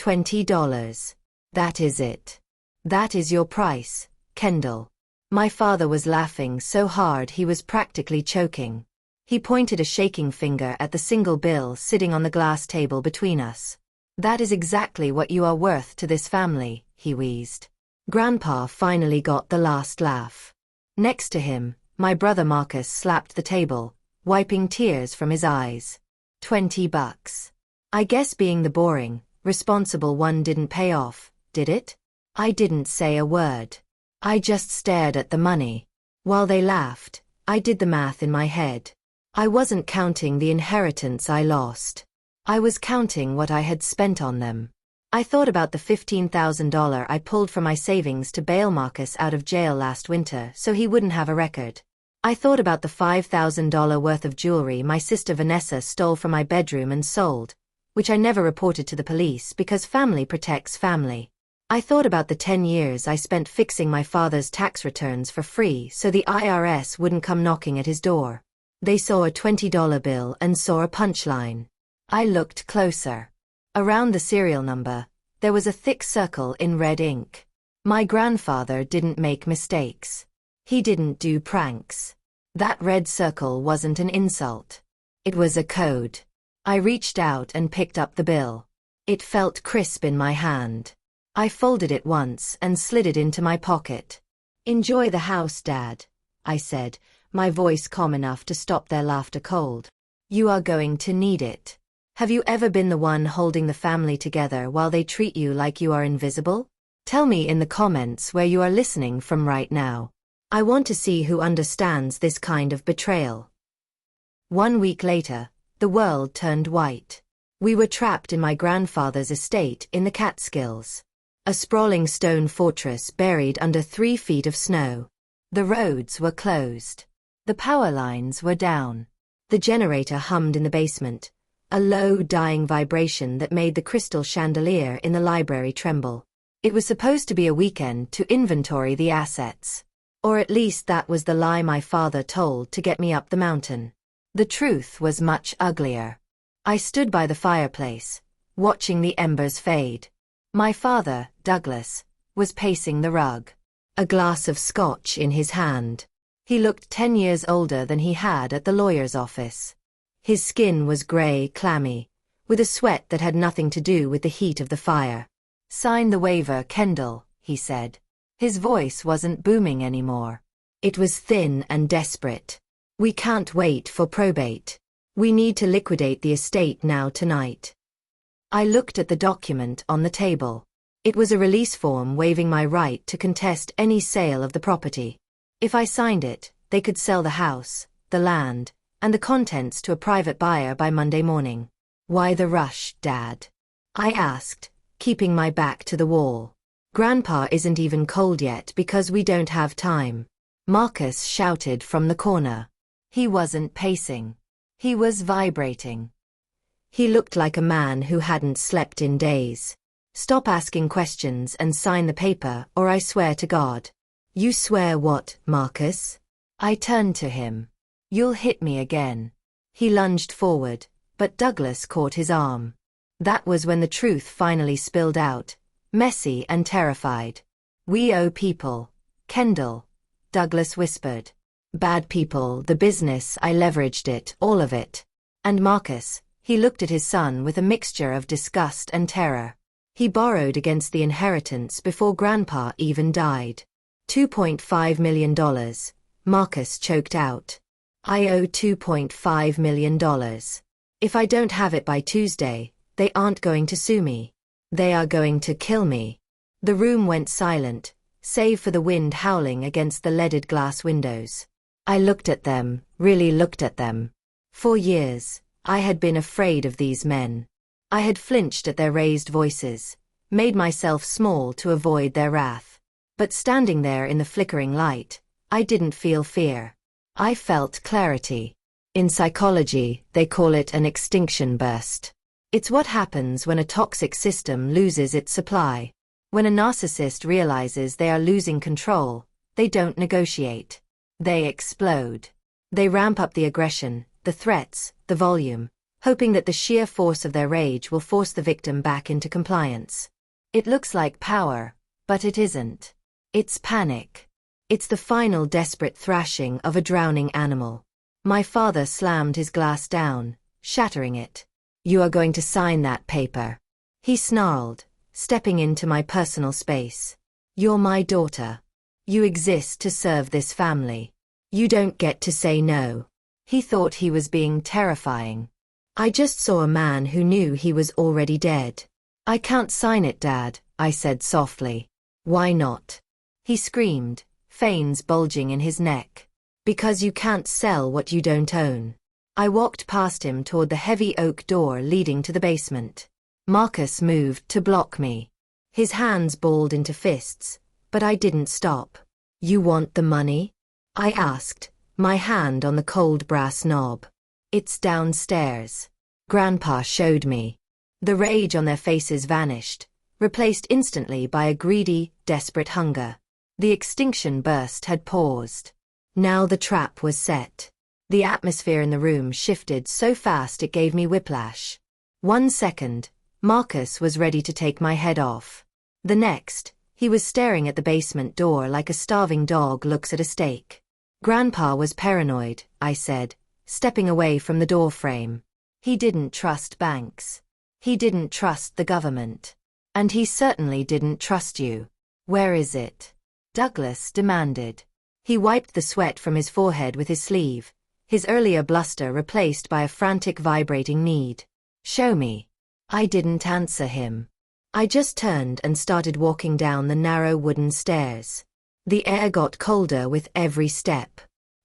$20. That is it. That is your price, Kendall. My father was laughing so hard he was practically choking. He pointed a shaking finger at the single bill sitting on the glass table between us. That is exactly what you are worth to this family, he wheezed. Grandpa finally got the last laugh. Next to him, my brother Marcus slapped the table, wiping tears from his eyes. $20. I guess being the boring, responsible one didn't pay off, did it? I didn't say a word. I just stared at the money. While they laughed, I did the math in my head. I wasn't counting the inheritance I lost. I was counting what I had spent on them. I thought about the $15,000 I pulled from my savings to bail Marcus out of jail last winter so he wouldn't have a record. I thought about the $5,000 worth of jewelry my sister Vanessa stole from my bedroom and sold, which I never reported to the police because family protects family. I thought about the 10 years I spent fixing my father's tax returns for free so the IRS wouldn't come knocking at his door. They saw a $20 bill and saw a punchline. I looked closer. Around the serial number, there was a thick circle in red ink. My grandfather didn't make mistakes. He didn't do pranks. That red circle wasn't an insult. It was a code. I reached out and picked up the bill. It felt crisp in my hand. I folded it once and slid it into my pocket. "Enjoy the house, Dad," I said, my voice calm enough to stop their laughter cold. "You are going to need it. Have you ever been the one holding the family together while they treat you like you are invisible? Tell me in the comments where you are listening from right now. I want to see who understands this kind of betrayal." 1 week later, the world turned white. We were trapped in my grandfather's estate in the Catskills. A sprawling stone fortress buried under 3 feet of snow. The roads were closed. The power lines were down. The generator hummed in the basement, a low, dying vibration that made the crystal chandelier in the library tremble. It was supposed to be a weekend to inventory the assets. Or at least that was the lie my father told to get me up the mountain. The truth was much uglier. I stood by the fireplace, watching the embers fade. My father, Douglas, was pacing the rug, a glass of scotch in his hand. He looked 10 years older than he had at the lawyer's office. His skin was gray, clammy, with a sweat that had nothing to do with the heat of the fire. "Sign the waiver, Kendall," he said. His voice wasn't booming anymore. It was thin and desperate. "We can't wait for probate. We need to liquidate the estate now tonight." I looked at the document on the table. It was a release form waiving my right to contest any sale of the property. If I signed it, they could sell the house, the land, and the contents to a private buyer by Monday morning. "Why the rush, Dad?" I asked, keeping my back to the wall. "Grandpa isn't even cold yet because we don't have time," Marcus shouted from the corner. He wasn't pacing. He was vibrating. He looked like a man who hadn't slept in days. "Stop asking questions and sign the paper, or I swear to God." "You swear what, Marcus?" I turned to him. "You'll hit me again." He lunged forward, but Douglas caught his arm. That was when the truth finally spilled out, messy and terrified. "We owe people, Kendall," Douglas whispered. "Bad people, the business, I leveraged it, all of it." "And Marcus," he looked at his son with a mixture of disgust and terror. "He borrowed against the inheritance before Grandpa even died." $2.5 million, Marcus choked out. "I owe $2.5 million. If I don't have it by Tuesday, they aren't going to sue me. They are going to kill me." The room went silent, save for the wind howling against the leaded glass windows. I looked at them, really looked at them. For years, I had been afraid of these men. I had flinched at their raised voices, made myself small to avoid their wrath. But standing there in the flickering light, I didn't feel fear. I felt clarity. In psychology, they call it an extinction burst. It's what happens when a toxic system loses its supply. When a narcissist realizes they are losing control, they don't negotiate. They explode. They ramp up the aggression, the threats, the volume, hoping that the sheer force of their rage will force the victim back into compliance. It looks like power, but it isn't. It's panic. It's the final desperate thrashing of a drowning animal. My father slammed his glass down, shattering it. "You are going to sign that paper," he snarled, stepping into my personal space. "You're my daughter. You exist to serve this family. You don't get to say no." He thought he was being terrifying. I just saw a man who knew he was already dead. "I can't sign it, Dad," I said softly. "Why not?" He screamed, veins bulging in his neck. "Because you can't sell what you don't own." I walked past him toward the heavy oak door leading to the basement. Marcus moved to block me. His hands balled into fists, but I didn't stop. "You want the money?" I asked, my hand on the cold brass knob. "It's downstairs." Grandpa showed me. The rage on their faces vanished, replaced instantly by a greedy, desperate hunger. The extinction burst had paused. Now the trap was set. The atmosphere in the room shifted so fast it gave me whiplash. 1 second, Marcus was ready to take my head off. The next, he was staring at the basement door like a starving dog looks at a steak. "Grandpa was paranoid," I said, stepping away from the door frame. "He didn't trust banks. He didn't trust the government. And he certainly didn't trust you." "Where is it?" Douglas demanded. He wiped the sweat from his forehead with his sleeve, his earlier bluster replaced by a frantic vibrating need. "Show me." I didn't answer him. I just turned and started walking down the narrow wooden stairs. The air got colder with every step.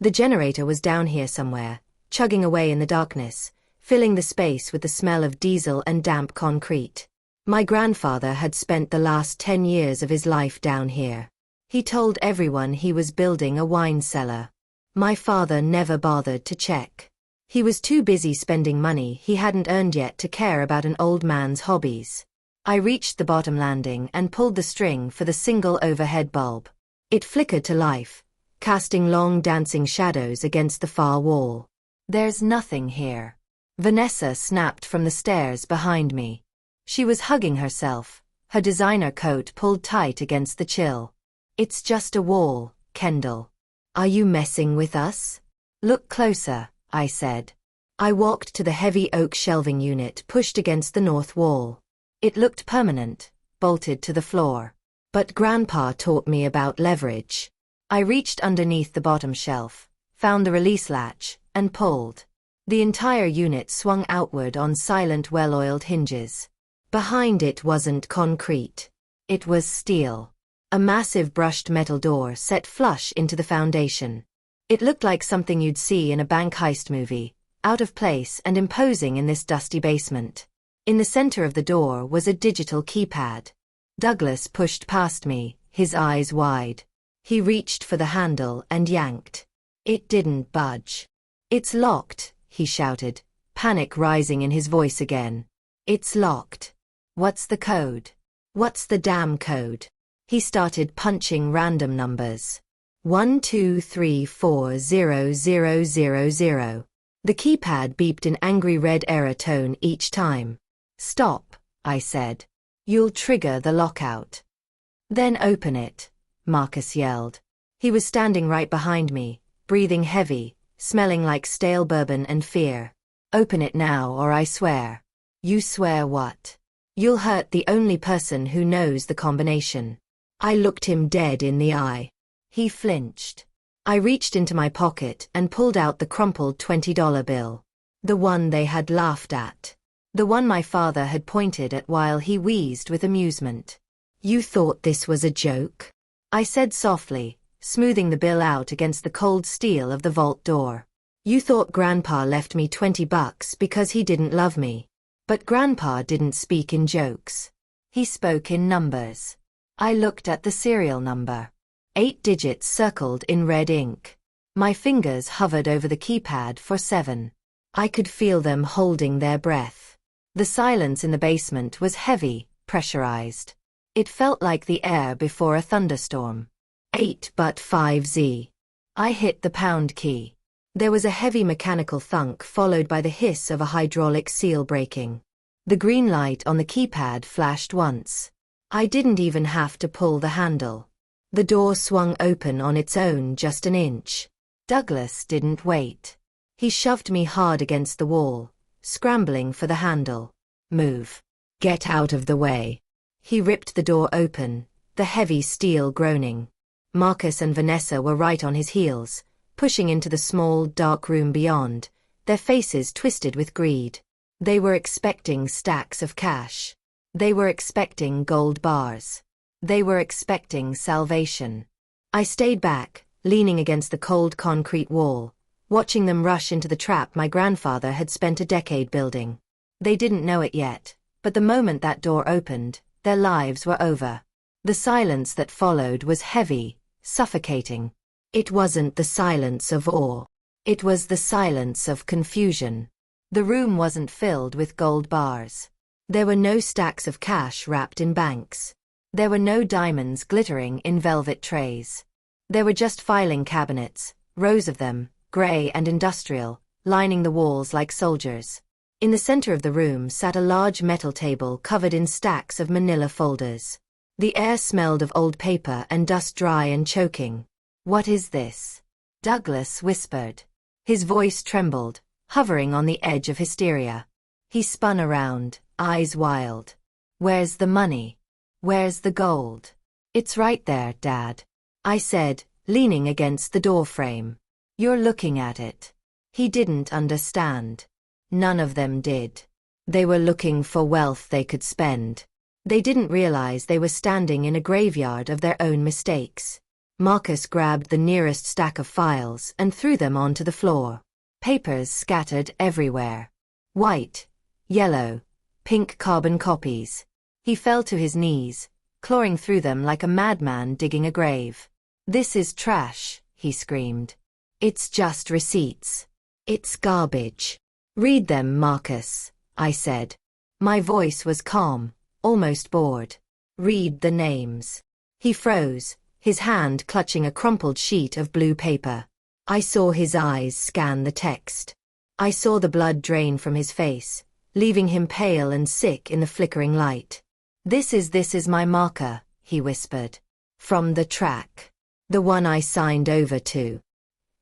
The generator was down here somewhere, chugging away in the darkness, filling the space with the smell of diesel and damp concrete. My grandfather had spent the last 10 years of his life down here. He told everyone he was building a wine cellar. My father never bothered to check. He was too busy spending money he hadn't earned yet to care about an old man's hobbies. I reached the bottom landing and pulled the string for the single overhead bulb. It flickered to life, casting long dancing shadows against the far wall. "There's nothing here." Vanessa snapped from the stairs behind me. She was hugging herself, her designer coat pulled tight against the chill. "It's just a wall, Kendall. Are you messing with us?" "Look closer," I said. I walked to the heavy oak shelving unit pushed against the north wall. It looked permanent, bolted to the floor. But Grandpa taught me about leverage. I reached underneath the bottom shelf, found the release latch, and pulled. The entire unit swung outward on silent, well-oiled hinges. Behind it wasn't concrete. It was steel. A massive brushed metal door set flush into the foundation. It looked like something you'd see in a bank heist movie, out of place and imposing in this dusty basement. In the center of the door was a digital keypad. Douglas pushed past me, his eyes wide. He reached for the handle and yanked. It didn't budge. "It's locked," he shouted, panic rising in his voice again. "It's locked." "What's the code?" "What's the damn code?" He started punching random numbers. 1234000. The keypad beeped an angry red error tone each time. "Stop," I said. "You'll trigger the lockout." "Then open it," Marcus yelled. He was standing right behind me, breathing heavy, smelling like stale bourbon and fear. "Open it now or I swear." "You swear what?" "You'll hurt the only person who knows the combination." I looked him dead in the eye. He flinched. I reached into my pocket and pulled out the crumpled $20 bill. The one they had laughed at. The one my father had pointed at while he wheezed with amusement. "You thought this was a joke?" I said softly, smoothing the bill out against the cold steel of the vault door. "You thought Grandpa left me $20 because he didn't love me. But Grandpa didn't speak in jokes. He spoke in numbers." I looked at the serial number. 8 digits circled in red ink. My fingers hovered over the keypad for 7. I could feel them holding their breath. The silence in the basement was heavy, pressurized. It felt like the air before a thunderstorm. 8 but 5Z. I hit the pound key. There was a heavy mechanical thunk followed by the hiss of a hydraulic seal breaking. The green light on the keypad flashed once. I didn't even have to pull the handle. The door swung open on its own just an inch. Douglas didn't wait. He shoved me hard against the wall, scrambling for the handle. Move. Get out of the way. He ripped the door open, the heavy steel groaning. Marcus and Vanessa were right on his heels, pushing into the small, dark room beyond, their faces twisted with greed. They were expecting stacks of cash. They were expecting gold bars. They were expecting salvation. I stayed back, leaning against the cold concrete wall, watching them rush into the trap my grandfather had spent a decade building. They didn't know it yet, but the moment that door opened, their lives were over. The silence that followed was heavy, suffocating. It wasn't the silence of awe. It was the silence of confusion. The room wasn't filled with gold bars. There were no stacks of cash wrapped in banks. There were no diamonds glittering in velvet trays. There were just filing cabinets, rows of them, gray and industrial, lining the walls like soldiers. In the center of the room sat a large metal table covered in stacks of manila folders. The air smelled of old paper and dust, dry and choking. "What is this?" Douglas whispered. His voice trembled, hovering on the edge of hysteria. He spun around, eyes wild. "Where's the money? Where's the gold?" "It's right there, Dad," I said, leaning against the doorframe. "You're looking at it." He didn't understand. None of them did. They were looking for wealth they could spend. They didn't realize they were standing in a graveyard of their own mistakes. Marcus grabbed the nearest stack of files and threw them onto the floor. Papers scattered everywhere. White, yellow, pink carbon copies. He fell to his knees, clawing through them like a madman digging a grave. "This is trash," he screamed. "It's just receipts. It's garbage." "Read them, Marcus," I said. My voice was calm, almost bored. "Read the names." He froze, his hand clutching a crumpled sheet of blue paper. I saw his eyes scan the text. I saw the blood drain from his face, leaving him pale and sick in the flickering light. This is my marker," he whispered. "From the track. The one I signed over to."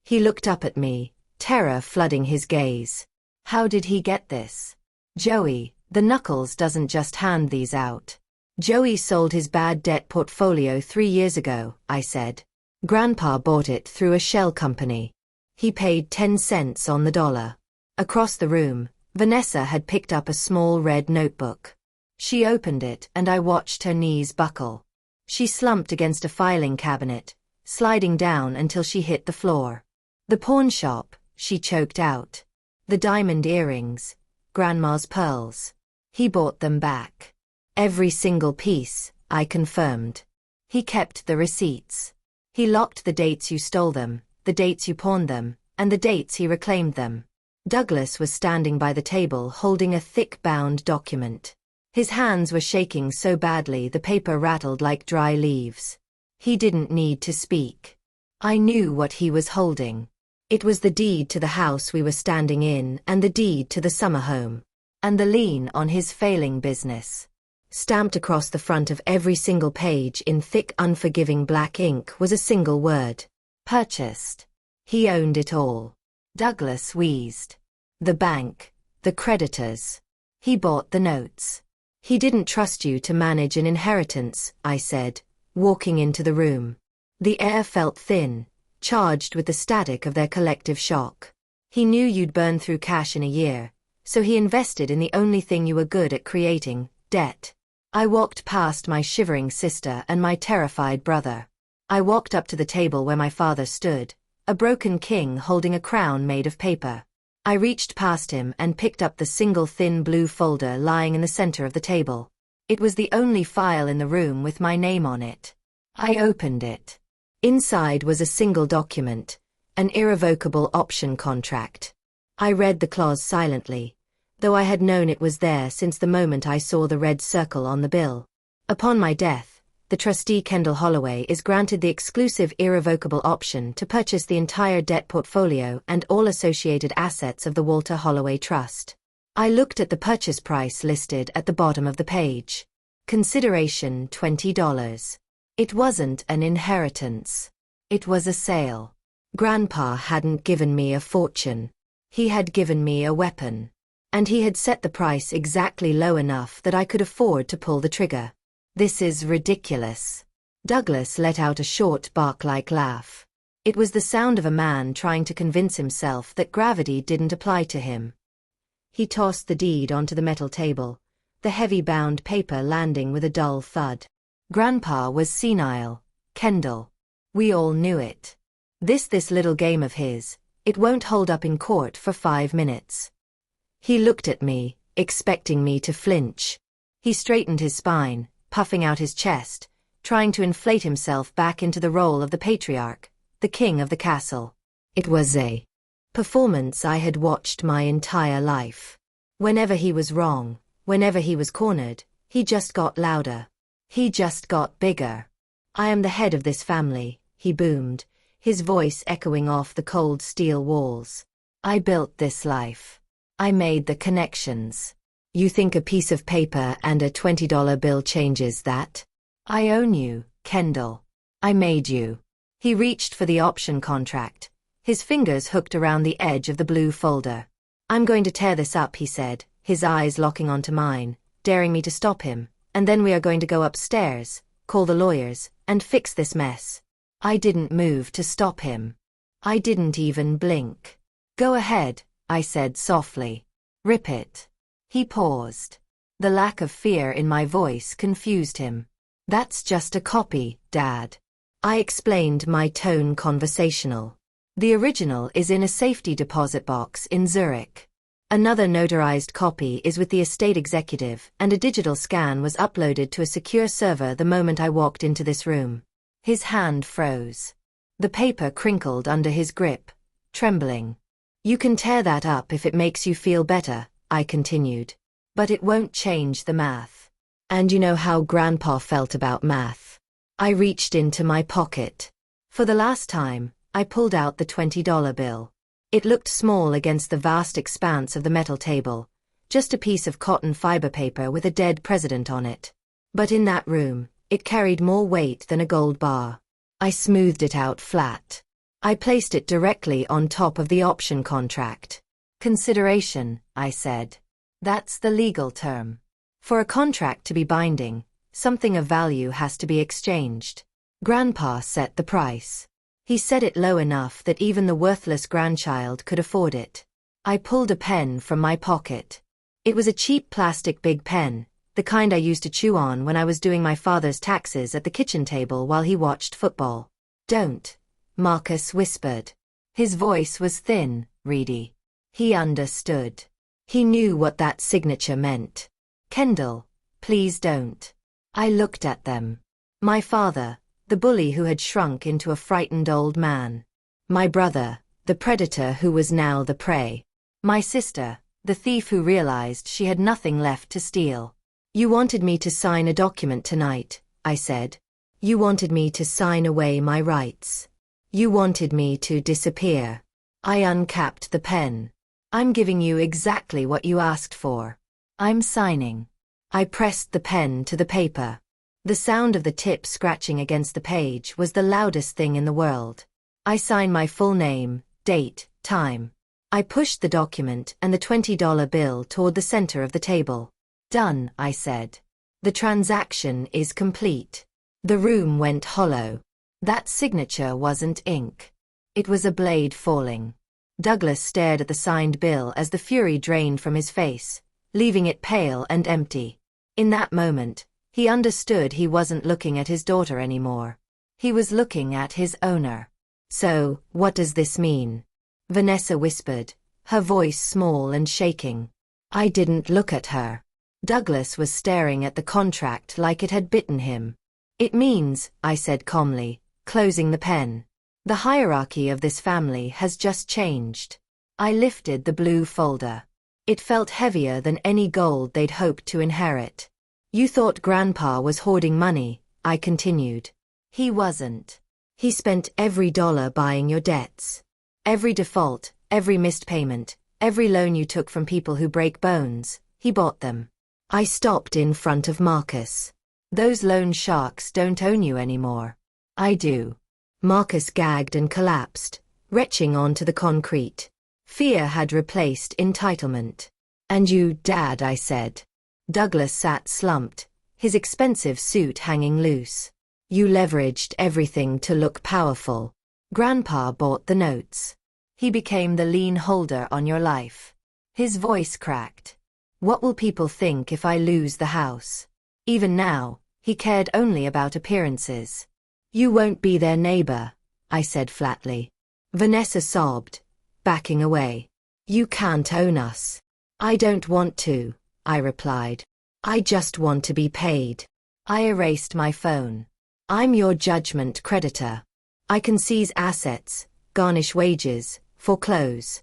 He looked up at me, terror flooding his gaze. "How did he get this?" "Joey, the Knuckles doesn't just hand these out. Joey sold his bad debt portfolio 3 years ago," I said. "Grandpa bought it through a shell company. He paid 10 cents on the dollar." Across the room, Vanessa had picked up a small red notebook. She opened it and I watched her knees buckle. She slumped against a filing cabinet, sliding down until she hit the floor. "The pawn shop," she choked out. "The diamond earrings. Grandma's pearls. He bought them back. Every single piece," I confirmed. "He kept the receipts. He locked the dates you stole them, the dates you pawned them, and the dates he reclaimed them." Douglas was standing by the table holding a thick bound document. His hands were shaking so badly the paper rattled like dry leaves. He didn't need to speak. I knew what he was holding. It was the deed to the house we were standing in and the deed to the summer home. And the lien on his failing business. Stamped across the front of every single page in thick, unforgiving black ink was a single word. Purchased. He owned it all. Douglas wheezed. "The bank. The creditors. He bought the notes." "He didn't trust you to manage an inheritance," I said, walking into the room. The air felt thin, charged with the static of their collective shock. "He knew you'd burn through cash in a year, so he invested in the only thing you were good at creating, debt." I walked past my shivering sister and my terrified brother. I walked up to the table where my father stood, a broken king holding a crown made of paper. I reached past him and picked up the single thin blue folder lying in the center of the table. It was the only file in the room with my name on it. I opened it. Inside was a single document, an irrevocable option contract. I read the clause silently, though I had known it was there since the moment I saw the red circle on the bill. "Upon my death, the trustee Kendall Holloway is granted the exclusive irrevocable option to purchase the entire debt portfolio and all associated assets of the Walter Holloway Trust. I looked at the purchase price listed at the bottom of the page. Consideration $20. It wasn't an inheritance. It was a sale. Grandpa hadn't given me a fortune. He had given me a weapon. And he had set the price exactly low enough that I could afford to pull the trigger. This is ridiculous. Douglas let out a short bark-like laugh. It was the sound of a man trying to convince himself that gravity didn't apply to him. He tossed the deed onto the metal table, the heavy bound paper landing with a dull thud. Grandpa was senile, Kendall. We all knew it. This little game of his, it won't hold up in court for 5 minutes. He looked at me, expecting me to flinch. He straightened his spine, puffing out his chest, trying to inflate himself back into the role of the patriarch, the king of the castle. It was a performance I had watched my entire life. Whenever he was wrong, whenever he was cornered, he just got louder. He just got bigger. I am the head of this family, he boomed, his voice echoing off the cold steel walls. I built this life. I made the connections. You think a piece of paper and a $20 bill changes that? I own you, Kendall. I made you. He reached for the option contract, his fingers hooked around the edge of the blue folder. I'm going to tear this up, he said, his eyes locking onto mine, daring me to stop him, and then we are going to go upstairs, call the lawyers, and fix this mess. I didn't move to stop him. I didn't even blink. Go ahead, I said softly. Rip it. He paused. The lack of fear in my voice confused him. That's just a copy, Dad. I explained, my tone conversational. The original is in a safety deposit box in Zurich. Another notarized copy is with the estate executive, and a digital scan was uploaded to a secure server the moment I walked into this room. His hand froze. The paper crinkled under his grip, trembling. You can tear that up if it makes you feel better, I continued. But it won't change the math. And you know how Grandpa felt about math. I reached into my pocket. For the last time, I pulled out the $20 bill. It looked small against the vast expanse of the metal table, just a piece of cotton fiber paper with a dead president on it. But in that room, it carried more weight than a gold bar. I smoothed it out flat. I placed it directly on top of the option contract. Consideration, I said. That's the legal term. For a contract to be binding, something of value has to be exchanged. Grandpa set the price. He set it low enough that even the worthless grandchild could afford it. I pulled a pen from my pocket. It was a cheap plastic big pen, the kind I used to chew on when I was doing my father's taxes at the kitchen table while he watched football. Don't, Marcus whispered. His voice was thin, reedy. He understood. He knew what that signature meant. Kendall, please don't. I looked at them. My father, the bully who had shrunk into a frightened old man. My brother, the predator who was now the prey. My sister, the thief who realized she had nothing left to steal. You wanted me to sign a document tonight, I said. You wanted me to sign away my rights. You wanted me to disappear. I uncapped the pen. I'm giving you exactly what you asked for. I'm signing. I pressed the pen to the paper. The sound of the tip scratching against the page was the loudest thing in the world. I signed my full name, date, time. I pushed the document and the $20 bill toward the center of the table. Done, I said. The transaction is complete. The room went hollow. That signature wasn't ink. It was a blade falling. Douglas stared at the signed bill as the fury drained from his face, leaving it pale and empty. In that moment, he understood he wasn't looking at his daughter anymore. He was looking at his owner. So, what does this mean? Vanessa whispered, her voice small and shaking. I didn't look at her. Douglas was staring at the contract like it had bitten him. It means, I said calmly, closing the pen. The hierarchy of this family has just changed. I lifted the blue folder. It felt heavier than any gold they'd hoped to inherit. You thought Grandpa was hoarding money, I continued. He wasn't. He spent every dollar buying your debts. Every default, every missed payment, every loan you took from people who break bones, he bought them. I stopped in front of Marcus. Those loan sharks don't own you anymore. I do. Marcus gagged and collapsed, retching onto the concrete. Fear had replaced entitlement. And you, Dad, I said. Douglas sat slumped, his expensive suit hanging loose. You leveraged everything to look powerful. Grandpa bought the notes. He became the lien holder on your life. His voice cracked. What will people think if I lose the house? Even now, he cared only about appearances. You won't be their neighbor, I said flatly. Vanessa sobbed, backing away. You can't own us. I don't want to, I replied. I just want to be paid. I erased my phone. I'm your judgment creditor. I can seize assets, garnish wages, foreclose.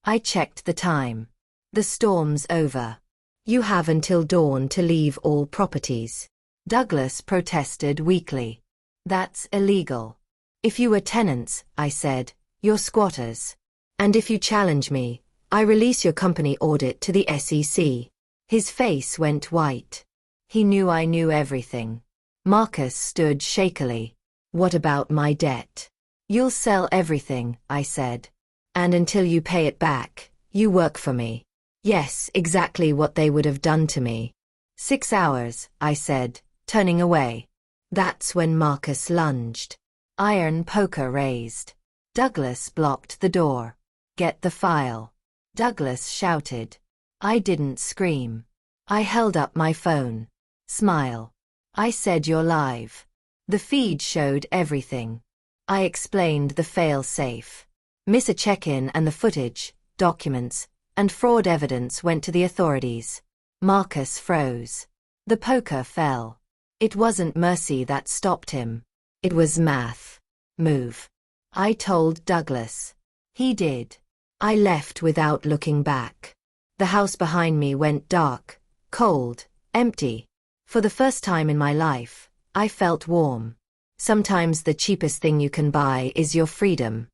I checked the time. The storm's over. You have until dawn to leave all properties. Douglas protested weakly. That's illegal. If you were tenants, I said, you're squatters. And if you challenge me, I release your company audit to the SEC. His face went white. He knew I knew everything. Marcus stood shakily. What about my debt? You'll sell everything, I said. And until you pay it back, you work for me. Yes, exactly what they would have done to me. 6 hours, I said, turning away. That's when Marcus lunged. Iron poker raised. Douglas blocked the door. Get the file. Douglas shouted. I didn't scream. I held up my phone. Smile. I said you're live. The feed showed everything. I explained the fail-safe. Miss a check-in and the footage, documents, and fraud evidence went to the authorities. Marcus froze. The poker fell. It wasn't mercy that stopped him. It was math. Move. I told Douglas. He did. I left without looking back. The house behind me went dark, cold, empty. For the first time in my life, I felt warm. Sometimes the cheapest thing you can buy is your freedom.